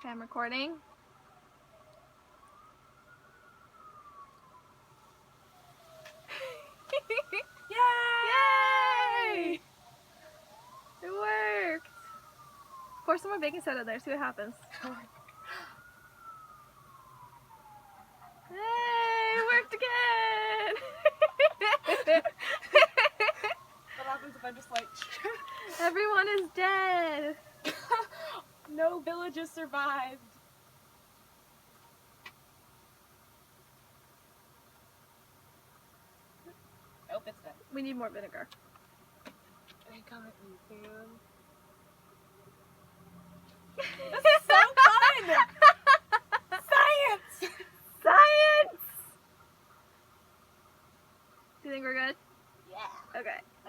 Okay, I'm recording. Yay! It worked! Pour some more baking soda there, see what happens. Hey, it worked again! What happens if I just like... Everyone is dead! No villages survived. Nope, it's dead. We need more vinegar. They come at me soon.